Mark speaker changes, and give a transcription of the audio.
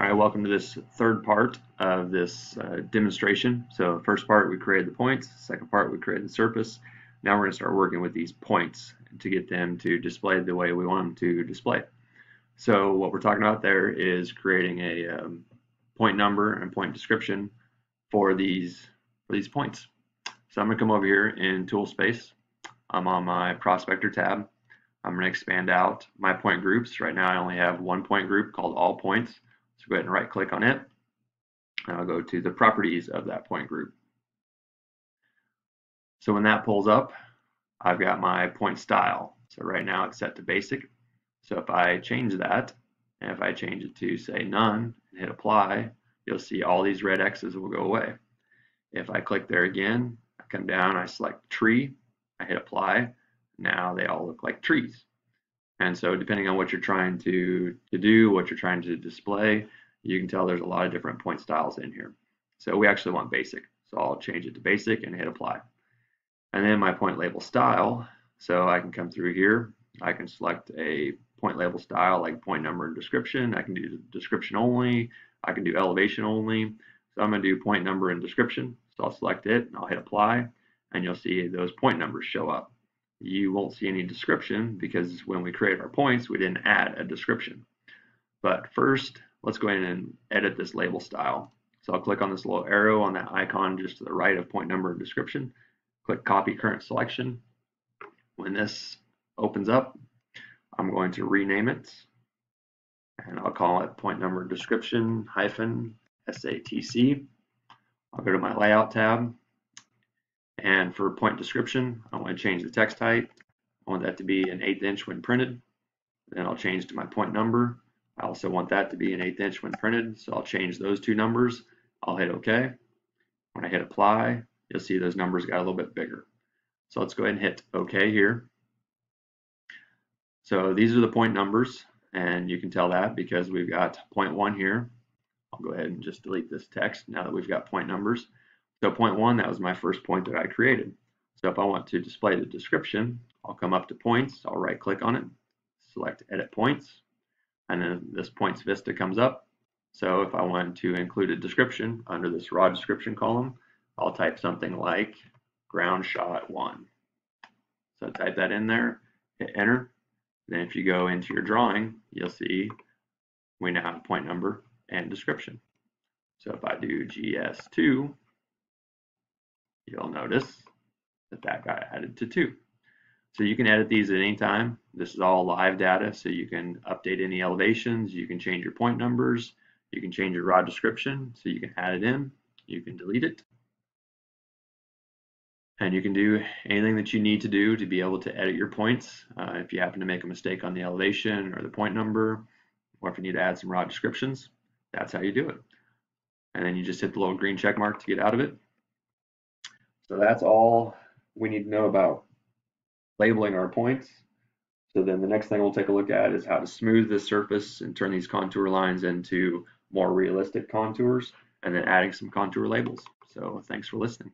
Speaker 1: All right, welcome to this third part of this demonstration. So first part we created the points, second part we created the surface. Now we're going to start working with these points to get them to display the way we want them to display. So what we're talking about there is creating a point number and point description for these points. So I'm going to come over here in tool space. I'm on my prospector tab. I'm going to expand out my point groups. Right now I only have one point group called all points. So go ahead and right click on it, and I'll go to the properties of that point group. So when that pulls up, I've got my point style. So right now it's set to basic. So if I change that, and if I change it to say none and hit apply, you'll see all these red X's will go away. If I click there again, I come down, I select tree, I hit apply, now they all look like trees. And so depending on what you're trying to do, what you're trying to display, you can tell there's a lot of different point styles in here. So we actually want basic. So I'll change it to basic and hit apply. And then my point label style. So I can come through here. I can select a point label style like point number and description. I can do description only. I can do elevation only. So I'm going to do point number and description. So I'll select it and I'll hit apply. And you'll see those point numbers show up. You won't see any description because when we created our points, we didn't add a description. But first, let's go ahead and edit this label style. So I'll click on this little arrow on that icon just to the right of point number and description. Click copy current selection. When this opens up, I'm going to rename it. And I'll call it point number description hyphen SATC. I'll go to my layout tab. And for point description, I want to change the text height. I want that to be an 1/8 inch when printed. Then I'll change to my point number. I also want that to be an 1/8 inch when printed. So I'll change those two numbers. I'll hit OK. When I hit apply, you'll see those numbers got a little bit bigger. So let's go ahead and hit OK here. So these are the point numbers, and you can tell that because we've got 0.1 here. I'll go ahead and just delete this text now that we've got point numbers. So 0.1, that was my first point that I created. So if I want to display the description, I'll come up to points, I'll right click on it, select edit points, and then this points vista comes up. So if I want to include a description under this raw description column, I'll type something like ground shot 1. So type that in there, hit enter. Then if you go into your drawing, you'll see we now have point number and description. So if I do GS2, you'll notice that got added to 2. So you can edit these at any time. This is all live data, so you can update any elevations, you can change your point numbers, you can change your raw description, so you can add it in, you can delete it, and you can do anything that you need to do to be able to edit your points. If you happen to make a mistake on the elevation or the point number, or if you need to add some raw descriptions, that's how you do it. And then you just hit the little green check mark to get out of it. So that's all we need to know about labeling our points. So then the next thing we'll take a look at is how to smooth this surface and turn these contour lines into more realistic contours, and then adding some contour labels. So thanks for listening.